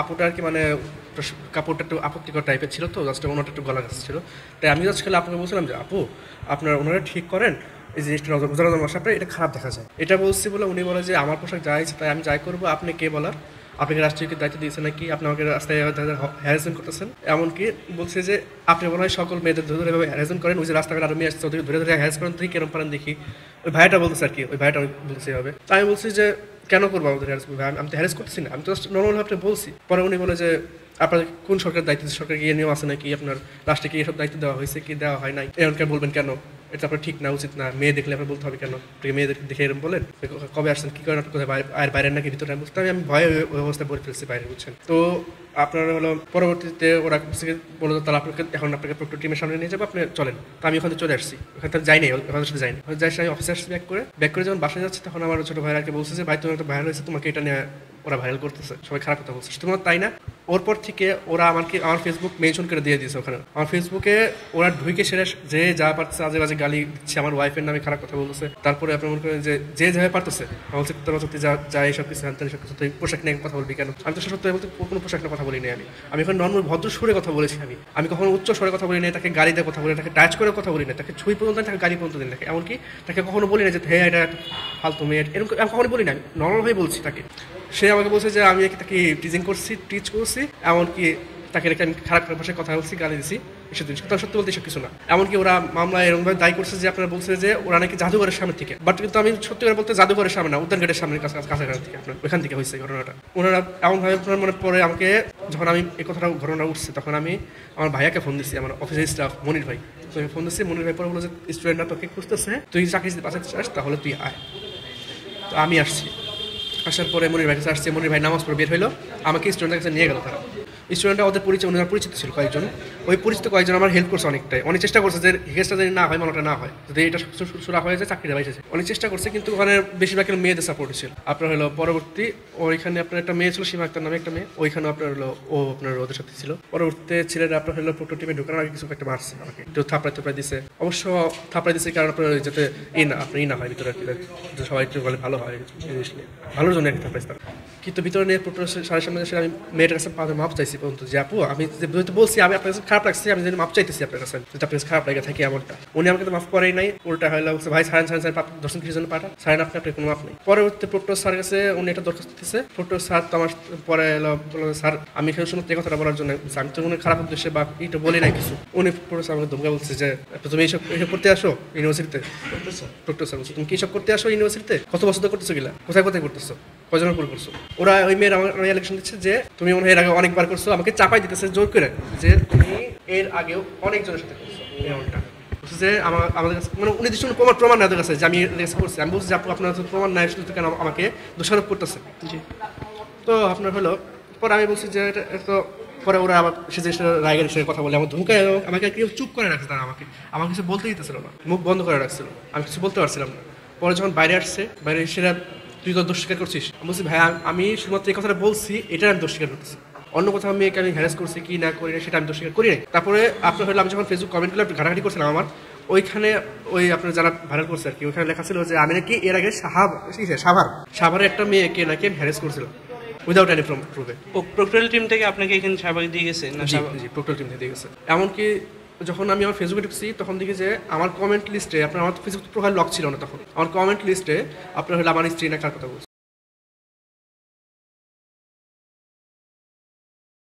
আপুটা আর কি মানে কাপড়টা একটু আপত্তিকর টাইপের ছিল, তো জাস্ট ওনারটা একটু গলা গাছ ছিল। তাই আমি জাস্ট খেলে আপনাকে বলছিলাম যে আপু আপনার ওনারা ঠিক করেন, এই জিনিসটা রোজা মাসাটা এটা খারাপ দেখা যায়। এটা বলছি বলে উনি বলে যে আমার পোশাক যাই তাই আমি যাই করবো, আপনি কে বলার, আপনাকে রাষ্ট্রীয়কে দায়িত্ব দিয়েছে নাকি, আপনি আমাকে রাস্তায় হ্যারাসমেন্ট করতেছেন। এমনকি বলছে যে আপনি মনে হয় সকল মেয়েদের ধরে ধরে এভাবে হ্যারাসমেন্ট করেন, ওই যে রাস্তাঘাট আরো মেয়ে আসছে ওদেরকে ধরে ধরে হ্যারাস করেন, তুই কেরম পারেন দেখি। ওই ভাইটা বলতেছে আর কি, ওই ভাইটা বলছে এভাবে। তাই আমি বলছি যে কেন করবো আমাদের হ্যারাস, আমি তো হ্যারাস করতেছি না, আমি তো জাস্ট নর্মাল ভাবে বলছি। পরে উনি বলে যে আপনার কোন সরকার দায়িত্ব, সরকার গিয়ে নিয়ম আছে নাকি, আপনার রাষ্ট্রে কি এসব দায়িত্ব দেওয়া হয়েছে কি দেওয়া হয় নাই, এরকম বলবেন কেন, এটা আপনার ঠিক না, উচিত না। মেয়ে দেখলে আপনার বলতে হবে কেন, মেয়েদের দেখে এরকম বলেন, কবে আসছেন, কি করেন, কোথায় বাইরের নাকি ভিতরে, বুঝতে আমি ভয়ে ওই অবস্থায় বলে ফেলছি বাইরে, বুঝছেন। তো আপনার হলো পরবর্তীতে ওরা বললো তাহলে আপনাকে প্রক্টর টিমের সামনে নিয়ে যাবো, আপনি চলেন। তো আমি ওখানে চলে আসছি, ওখানে তো যাইনি, ওখানে সাথে যাইনি, যাই আমি অফিসে আসছি ব্যাক করে যখন বাসায় যাচ্ছি তখন আমার ছোটো ভাইরাকে বলছে যে ভাই তুমি একটা ভাইরাল হয়েছে, তোমাকে এটা নিয়ে ওরা ভাইরাল করতেছে, সবাই খারাপ কথা বলছে। তোমার তাই না, ওর পর থেকে ওরা আমার ফেসবুক মেনশন করে দিয়ে দিয়েছে ওখানে। আমার ফেসবুকে ওরা ঢুকে সেরে যে যা পারছে আজে বাজে গালি দিচ্ছে, আমার ওয়াইফের নামে খারাপ কথা বলতেছে। তারপরে আপনি মনে করেন যে যেভাবে পারতেছে আমার সত্যি যা এইসব কিছু আনতে সব কিছু, তুই পোশাক নিয়ে কথা বলবি কেন, আমি তো সত্যি বলতে কোনো পোশাক নিয়ে কথা বলি নাই। আমি এখন নর্মাল ভদ্র সুরে কথা বলেছি, আমি কখনো উচ্চ স্বরে কথা বলি নাই, তাকে গালি দিয়ে কথা বলি, তাকে টাচ করে কথা বলি না, তাকে ছুঁই পর্যন্ত তাকে গালি পর্যন্ত দিন নাকি, এমনকি তাকে কখনো বলি না যে হ্যাঁ এটা ফালতু মেয়ে, এরকম আমি কখনো বলি না, আমি নর্মালভাবে বলছি তাকে। সে আমাকে বলছে যে আমি তাকে টিচ করছি, এমনকি তাকে রেখে আমি খারাপ ভাষায় কথা বলছি, গালি দিছি, এসব জিনিস তার সত্যি বলতে এসব কিছু না। এমনকি ওরা মামলায় এরকমভাবে দায়ী করছে যে আপনারা বলছে যে ওরা নাকি জাদুঘরের সামনে থেকে, বাট কিন্তু আমি সত্যি করে বলতে জাদুঘরের সামনে না, উদ্যান গেটের সামনে কাছাকাছি থেকে আপনার ওইখান থেকে হয়েছে ঘটনাটা। ওনারা এমনভাবে আপনার মনে পরে আমাকে, যখন আমি এই ঘটনা উঠছে তখন আমি আমার ভাইয়াকে ফোন দিচ্ছি, আমার অফিসের স্টাফ মনির ভাই, তো আমি ফোন দিচ্ছি। মনির ভাই পরে বলো যে স্টুডেন্টরা তোকে খুঁজতেছে, তুই চাকরি যদি বাঁচাতে চাস তাহলে তুই আয়। তো আমি আসছি, আসার পরে মনির ভাই কাছে আসছে, মনির ভাই নামাজ পড়ে বের হইলো, আমাকে স্টুডেন্টের কাছে নিয়ে গেল। তারা স্টুডেন্টরা ওদের ওনারা পরিচিত ছিল কয়েকজন, ওই পরিচিত কয়েকজন আমার হেল্প করছে অনেক চেষ্টা করছে যে হিগেসটা যদি না হয়, মামলাটা না হয়, যদি এটা শুরু হয়ে যায় চাকরিটা বাইছে, অনেক চেষ্টা করছে, কিন্তু ওখানে বেশিরভাগ মেয়েদের সাপোর্ট ছিল। আপনার হলো পরবর্তী ওইখানে আপনার একটা মেয়ে ছিল, সীমা আক্তার নামে একটা মেয়ে, ওইখানে আপনার হলো ও আপনার ওদের সাথে ছিল। পরবর্তীতে ছেলেরা আপনার হলো প্রোটো টিমে ঢোকানোর আগে কিছু একটা মারছে আমাকে, একটু থাপড়াই দিছে, অবশ্য থাপড়াই দিছে কারণ আপনার যাতে আপনার না হয় ভিতরে, সবাই একটু বলে ভালো হয় জিনিস নিয়ে, ভালোর জন্য একটা থাপড়াইছে। কিন্তু ভিতরে নিয়ে প্রোটো সাড়ে সামনে এসে আমি মেয়েটার কাছে মাপ চাইছি পর্যন্ত যে আপু আমি বলছি আমি আপনার কাছে খারাপ লাগছি, আমি যদি মাপ চাইতেছি আপনার কাছে, যদি আপনার কাছে খারাপ লাগে থাকে এমনটা। উনি আমাকে তো মাফ করেই নাই, উল্টা হয়ে বলছে ভাই সাড়ে দর্শন কিছু জন্য পাঠান, সাড়ে আপনি আপনার কোনো মাফ নেই। পরবর্তী প্রোক্টর স্যার কাছে উনি একটা দরখাস্ত দিচ্ছে, প্রোক্টর স্যার তো আমার পরে বলল স্যার আমি এখানে শুনে এই কথাটা বলার জন্য, আমি তো কোনো খারাপ উদ্দেশ্যে বা এটা বলি নাই কিছু। উনি প্রোক্টর স্যার আমাকে ধমকা বলছে যে তুমি এইসব করতে আসো ইউনিভার্সিটিতে। প্রোক্টর স্যার বলছে তুমি কি সব করতে আসো ইউনিভার্সিটিতে, কত বছর করতেছো গেলা, কোথায় করতেছো, কয়জনের উপর করছো। ওরা ওই মেয়ের আমার ইলেকশন দিচ্ছে যে তুমি মনে হয় এর আগে অনেকবার করছো, আমাকে চাপাই দিতেছে জোর করে যে তুমি এর আগেও অনেকজনের সাথে করছো এমনটা। যে আমাদের কাছে মানে উনি দৃষ্টি প্রমাণ নেওয়ার কাছে যে আমি করছি, আমি বলছি যে আপনার প্রমাণ নেয় শুধু কেন আমাকে দোষারোপ করতেছে। তো আপনার হলো পরে আমি বলছি যে এটা তো, পরে ওরা আবার সে জিনিসটা রায়গের সঙ্গে কথা বলে আমার ধমকায় আমাকে কেউ চুপ করে রাখছে, তারা আমাকে কিছু বলতে দিতেছিল না, মুখ বন্ধ করে রাখছিল, আমি কিছু বলতে পারছিলাম না। পরে যখন বাইরে আসছে, বাইরে সেরা তুই তো দোষ স্বীকার করছিস, আমি বলছি ভাই আমি শুধুমাত্র এই কথাটা বলছি, এটা আমি দোষ স্বীকার করতেছি, অন্য কোথাও মেয়েকে আমি হ্যারাস করছি কি না করি না সেটা আমি দোষ স্বীকার করি নাই। তারপরে আপনার হলো আমি যখন ফেসবুক কমেন্টগুলো ঘাটাঘাটি করছিলাম আমার ওইখানে ওই আপনার যারা ভাইরাল করছে আর কি, ওইখানে লেখা ছিল যে আমি নাকি এর আগে সাভারে একটা মেয়েকে নাকি আমি হ্যারাস করছিলাম উইদাউট এনি প্রুফে। প্রক্টর টিম থেকে আপনাকে এখানে সাভারে দিয়ে গেছে না? জি প্রক্টর টিম থেকে দিয়ে গেছে। এমনকি যখন আমি আমার ফেসবুকে ঢুকছি তখন দেখি যে আমার কমেন্ট লিস্টে আপনার, আমার ফেসবুক প্রোফাইল লক ছিল না তখন, আমার কমেন্ট লিস্টে আপনার হলো আমার স্ত্রী না কার কথা বলছে।